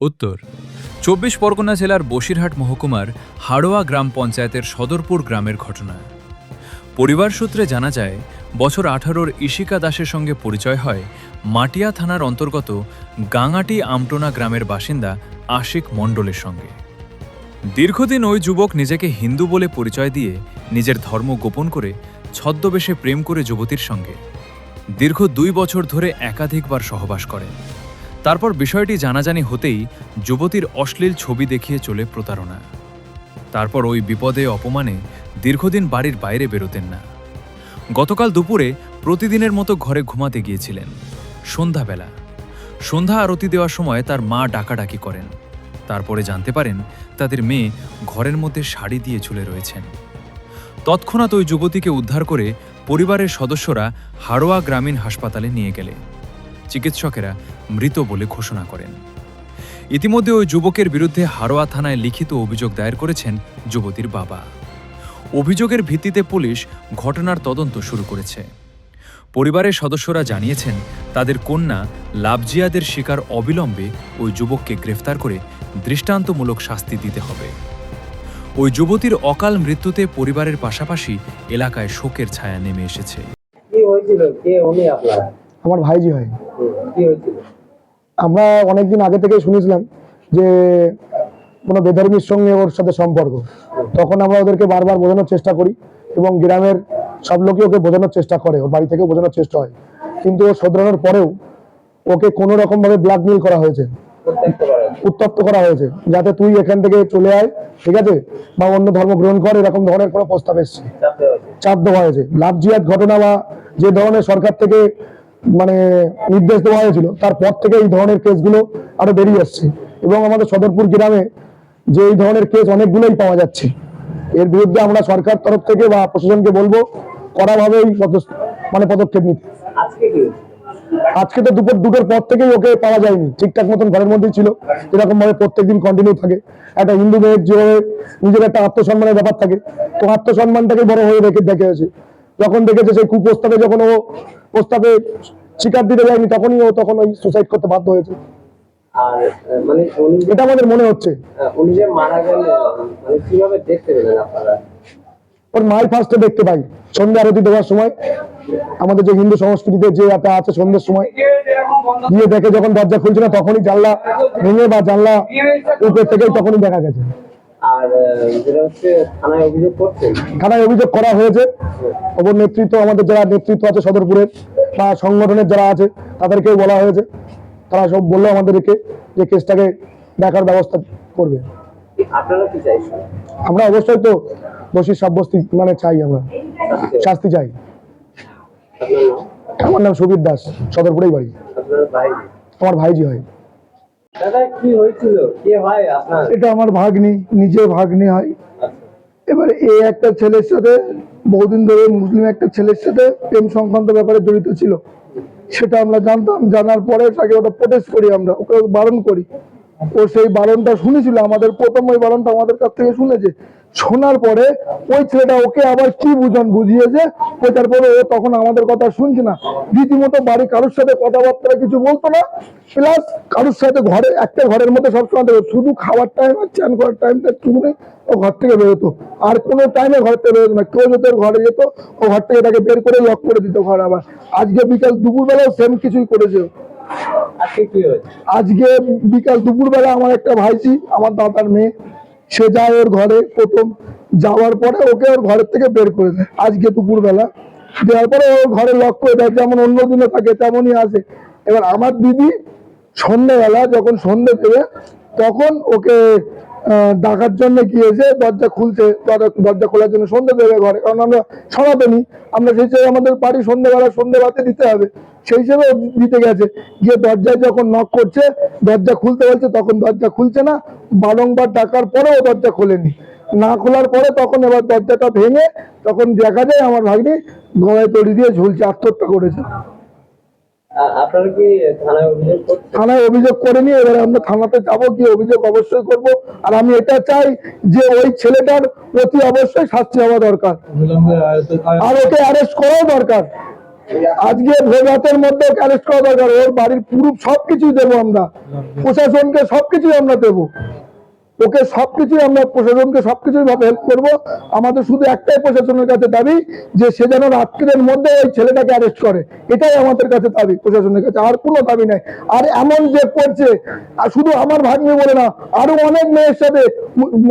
উত্তর ২৪ পরগনা জেলার বসিরহাট মহকুমার হাড়োয়া গ্রাম পঞ্চায়েতের সদরপুর গ্রামের ঘটনা। পরিবার সূত্রে জানা যায়, বছর ১৮-র ইশিকা দাসের সঙ্গে পরিচয় হয় মাটিয়া থানার অন্তর্গত গাঙাটি আমটোনা গ্রামের বাসিন্দা আশিক মণ্ডলের সঙ্গে। দীর্ঘদিন ওই যুবক নিজেকে হিন্দু বলে পরিচয় দিয়ে নিজের ধর্ম গোপন করে ছদ্মবেশে প্রেম করে যুবতীর সঙ্গে দীর্ঘ ২ বছর ধরে একাধিকবার সহবাস করেন। তারপর বিষয়টি জানাজানি হতেই যুবতীর অশ্লীল ছবি দেখিয়ে চলে প্রতারণা। তারপর ওই বিপদে অপমানে দীর্ঘদিন বাড়ির বাইরে বেরোতেন না। গতকাল দুপুরে প্রতিদিনের মতো ঘরে ঘুমাতে গিয়েছিলেন। সন্ধ্যা আরতি দেওয়ার সময় তার মা ডাকাডাকি করেন। তারপরে জানতে পারেন তাদের মেয়ে ঘরের মধ্যে শাড়ি দিয়ে ঝুলে রয়েছেন। তৎক্ষণাৎ ওই যুবতীকে উদ্ধার করে পরিবারের সদস্যরা হাড়োয়া গ্রামীণ হাসপাতালে নিয়ে গেলে চিকিৎসকেরা মৃত বলে ঘোষণা করেন। ইতিমধ্যে ওই যুবকের বিরুদ্ধে হাড়োয়া থানায় লিখিত অভিযোগ দায়ের করেছেন যুবতীর বাবা। অভিযোগের ভিত্তিতে পুলিশ ঘটনার তদন্ত শুরু করেছে। পরিবারের সদস্যরা জানিয়েছেন, তাদের কন্যা লাভজিয়াদের শিকার অবিলম্বে ওই যুবককে গ্রেফতার করে দৃষ্টান্তমূলক শাস্তি দিতে হবে। ওই যুবতীর অকাল মৃত্যুতে পরিবারের পাশাপাশি এলাকায় শোকের ছায়া নেমে এসেছে। কি হয়েছিল? কে উনি আপনার? আমার ভাইজি হয়। কি হয়েছিল? আমরা অনেকদিন আগে থেকে শুনেছিলাম যে কোনো বেধর্মীর সঙ্গে ওর সাথে সম্পর্ক। তখন আমরা ওদেরকে বারবার বোঝানোর চেষ্টা করি এবং গ্রামের সব লোকই ওকে বোঝানোর চেষ্টা করে, ওর বাড়ি থেকেও বোঝানোর চেষ্টা হয়। কিন্তু ও শোধরানোর পরেও ওকে কোনো রকমভাবে ব্ল্যাকমেইল করা হয়েছে, উত্তপ্ত করা হয়েছে, যাতে তুই এখান থেকে চলে আয়, ঠিক আছে, বা অন্য ধর্ম গ্রহণ কর, এরকম ধরনের কোনো প্রস্তাব এসছে, চাপ দেওয়া হয়েছে। লাভজিয়াদ ঘটনা বা যে ধরনের সরকার থেকে নির্দেশ দেওয়া হয়েছিল, তারপর থেকে এই ধরনের কেসগুলো আরো বেরিয়ে আসছে এবং আমাদের সদরপুর গ্রামে যে এই ধরনের কেস অনেকগুলোই পাওয়া যাচ্ছে। এর বিরুদ্ধে আমরা সরকার তরফ থেকে বা প্রশাসনকে বলবো কড়াভাবেই পদক্ষেপ নিতে। আজকে তো দুপুর 2টোর পর থেকেই ওকে পাওয়া যায়নি, ঠিকঠাক মতন ঘরের মধ্যেই ছিল, এরকম ভাবে প্রত্যেকদিন কন্টিনিউ থাকে। একটা হিন্দু মেয়ের যেভাবে নিজের একটা আত্মসম্মানের ব্যাপার থাকে, তো আত্মসম্মানটাকে বড় হয়ে দেখে হয়েছে। যখন দেখেছে সেই কুপ্রস্তাবে, যখন ও প্রস্তাবে স্বীকার দিতে যায়নি, তখনই ও ওই সুসাইড করতে বাধ্য হয়েছে। আর এটা আমাদের মনে হচ্ছে। উনি যে মারা গেলেন, কিভাবে দেখতে পেলেন আপনারা? ওর মাই ফার্স্টে দেখতে পাই সন্ধ্যা আরতি দেওয়ার সময়। আমাদের যে হিন্দু সংস্কৃতিতে যে একটা আছে, সন্ধ্যের সময় গিয়ে দেখে, যখন দরজা খুলছে না তখনই জানলা ভেঙে বা জানলা উপর থেকেই তখনই দেখা গেছে। আর যেটা হচ্ছে থানায় অভিযোগ করছেন? থানায় অভিযোগ করা হয়েছে। ওপর নেতৃত্ব, আমাদের যারা নেতৃত্ব আছে সদরপুরের বা সংগঠনের যারা আছে, তাদেরকেও বলা হয়েছে। তারা সব বললো আমাদেরকে যে কেসটাকে দেখার ব্যবস্থা করবে। আপনারা কি চাইছেন? আমরা অবশ্যই তো দোষী সাব্যস্তি চাই, আমরা শাস্তি চাই। আমার নাম সুবীর দাস, সদরপুরেই বাড়ি। আমার ভাইজি হয়। দাদা, কি হয়েছিল? কে হয় আপনার? এটা আমার ভাগ্নি, নিজের ভাগ্নি হয়। এবারে এই একটা ছেলের সাথে বহুদিন ধরে, মুসলিম একটা ছেলের সাথে প্রেম সংক্রান্ত ব্যাপারে জড়িত ছিল। সেটা আমরা জানতাম। জানার পরে তাকে ওটা প্রোটেস্ট করি, আমরা ওকে বারণ করি। ও সেই বারণটা শুনেছিল, আমাদের প্রথম ওই বারণটা আমাদের কাছ থেকে শুনেছে। শোনার পরে ওই ছেলেটা ওকে আবার কি বুঝিয়েছে, তারপরে ও তখন আমাদের কথা শুনছে না, রীতিমতো বাড়ি কারোর সাথে কথাবার্তা কিছু বলতো না, প্লাস কারোর সাথে একটা ঘরের মধ্যে সবসময় শুধু খাওয়ার টাইম আর চান করার টাইমটা একটুখানি ও ঘর থেকে বেরোতো, আর কোনো টাইমে ঘর থেকে বেরোতো না। কেউ যদি ঘরে যেত, ও ঘর থেকে তাকে বের করে লক করে দিত ঘর। আবার আজকে বিকাল দুপুরবেলাও সেম কিছুই করেছে। আজকে বিকাল দুপুরবেলা আমার একটা ভাইজি, আমার দাদার মেয়ে, সে যায় ওর ঘরে, প্রথম যাওয়ার পরে ওকে ওর ঘরের থেকে বের করে দেয়। আজকে দুপুরবেলা দেওয়ার পরে ওর ঘরে লক করে দেয়, যেমন অন্য দিনে থাকে তেমনই আসে। এবার আমার দিদি সন্ধ্যেবেলা যখন সন্ধ্যে দেবে, তখন ওকে ডাকার জন্য গিয়েছে। দরজা খুলছে, দরজা খোলার জন্য সন্ধ্যে দেবে ঘরে, কারণ আমরা সনাতনী, আমরা সেই হিসেবে আমাদের বাড়ি সন্ধ্যেবেলা সন্ধ্যে বাতি দিতে হবে, সেই হিসেবে দিতে গেছে। গিয়ে দরজায় যখন নক করছে, দরজা খুলতে বলছে, তখন দরজা খুলছে না। বারংবার ডাকার পরেও দরজা খোলেনি। না খোলার পরে তখন এবার দরজাটা ভেঙে তখন দেখা যায় আমার ভাগ্নি গলায় দড়ি দিয়ে ঝুলছে, আত্মহত্যা করেছে। আপনারা কি থানায় অভিযোগ করছেন? থানায় অভিযোগ করেনি। এবারে আমরা থানাতে যাবো, কি অভিযোগ অবশ্যই করব। আর আমি এটা চাই যে ওই ছেলেটার অতি অবশ্যই শাস্তি হওয়া দরকার, আর ওকে অ্যারেস্ট করাও দরকার। আজকে ভোর রাতের মধ্যে অ্যারেস্ট করা দরকার। ওর বাড়ির প্রুফ সবকিছুই দেবো আমরা, প্রশাসনকে সবকিছুই আমরা দেবো, ওকে সবকিছুই আমরা প্রশাসনকে সবকিছুই ভাবে হেল্প করবো। আমাদের শুধু একটাই প্রশাসনের কাছে দাবি যে সে যেন রাত্রির মধ্যে ওই ছেলেটাকে অ্যারেস্ট করে, এটাই আমাদের কাছে দাবি প্রশাসনের কাছে, আর কোনো দাবি নাই। আর এমন যে করছে, আর শুধু আমার ভাগ্নি বলে না, আরো অনেক মেয়ের সাথে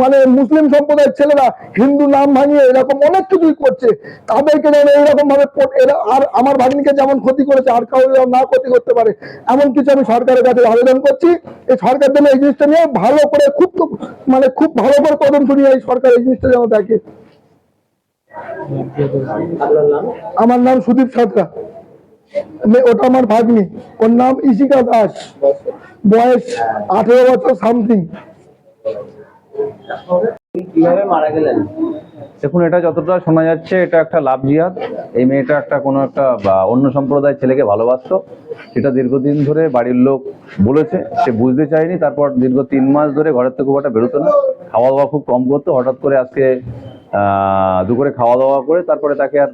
মানে মুসলিম সম্প্রদায়ের ছেলেরা হিন্দু নাম ভাঙিয়ে এরকম অনেক কিছুই করছে, তাদেরকে যেন এইরকম ভাবে এরা আর আমার ভাগ্নিকে যেমন ক্ষতি করেছে আর কাউকে যেন না ক্ষতি করতে পারে, এমন কিছু আমি সরকারের কাছে আবেদন করছি। এই সরকার যেন এই জিনিসটা নিয়ে ভালো করে খুব ভালো করে তদন্ত নিয়ে এই সরকার এই জিনিসটা যেন দেখে। আপনার নাম? আমার নাম সুদীপ সাঁতরা, ওটা আমার ভাগ্নি, ওর নাম ইশিকা দাস, বয়স 18 বছর সামথিং। কিভাবে মারা গেলেন? দেখুন, এটা যতটা শোনা যাচ্ছে এটা একটা লাভ জিহাদ। এই মেয়েটা একটা কোনো একটা অন্য সম্প্রদায়ের ছেলেকে ভালোবাসতো, সেটা দীর্ঘদিন ধরে বাড়ির লোক বলেছে, সে বুঝতে চায়নি। তারপর দীর্ঘ 3 মাস ধরে ঘরের থেকে খুব একটা বেরোতো না, খাওয়া দাওয়া খুব কম করতো। হঠাৎ করে আজকে দুপুরে খাওয়া দাওয়া করে তারপরে তাকে আর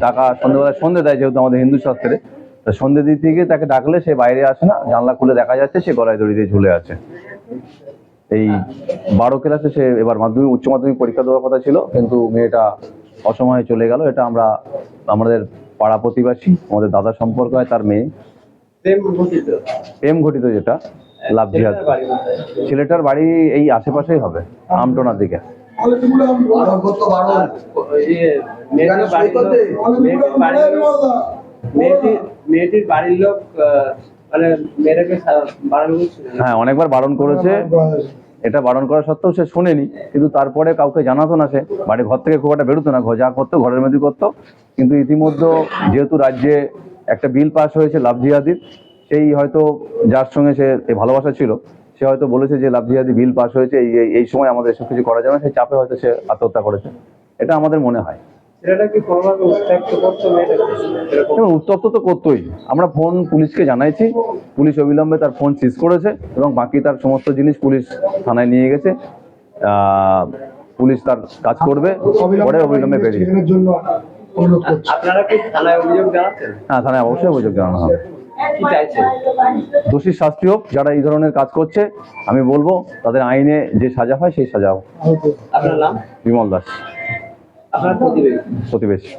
ডাকা, সন্ধ্যেবেলায় সন্ধে দেয় যেহেতু আমাদের হিন্দু শাস্ত্রে, তা সন্ধে দিতে গিয়ে তাকে ডাকলে সে বাইরে আসে না, জানলা খুলে দেখা যাচ্ছে সে গলায় দড়ি দিয়ে ঝুলে আছে। এই 12 ক্লাসে সে এবার উচ্চ মাধ্যমিক পরীক্ষা দেওয়ার কথা ছিল, কিন্তু মেয়েটা অসময়ে চলে গেল। এটা আমরা আমাদের পাড়া প্রতিবেশী, আমাদের দাদার সম্পর্ক হয়, তার মেয়ে। প্রেম ঘটিত যেটা লাভ জিহাদ। ছেলেটার বাড়ি এই আশেপাশেই হবে, আমটোনার দিকে। মেয়েটির বাড়ির লোক মানে মেয়েটাকে বাড়ানো হচ্ছে? হ্যাঁ, অনেকবার বারণ করেছে, এটা বারণ করা সত্ত্বেও সে শোনেনি। কিন্তু তারপরে কাউকে জানাতো না, সে বাড়ি ঘর থেকে খুব একটা বেরোতো না, যা করতো ঘরের মধ্যে করতো। কিন্তু ইতিমধ্যে যেহেতু রাজ্যে একটা বিল পাস হয়েছে লাভ জিহাদির, সেই হয়তো যার সঙ্গে সে ভালোবাসা ছিল সে হয়তো বলেছে যে লাভ জিহাদি বিল পাস হয়েছে, এই সময় আমাদের এসব কিছু করা যাবে না, সেই চাপে হয়তো সে আত্মহত্যা করেছে, এটা আমাদের মনে হয়। উত্তপ্ত তো করতোই। আমরা ফোন পুলিশকে জানাইছি, পুলিশ অবিলম্বে তার ফোন সিজ করেছে এবং বাকি তার সমস্ত জিনিস পুলিশ থানায় নিয়ে গেছে। পুলিশ তার কাজ করবে, পরে অবিলম্বে বেরিয়ে। আপনারা কি থানায় অভিযোগ জানাচ্ছেন? হ্যাঁ, থানায় অবশ্যই অভিযোগ জানানো হবে। কি চাইছেন? দোষীর শাস্তি হোক, যারা এই ধরনের কাজ করছে আমি বলবো তাদের আইনে যে সাজা হয় সেই সাজা হোক। আপনার নাম? বিমল দাস, আপনার প্রতিবেশী? প্রতিবেশী।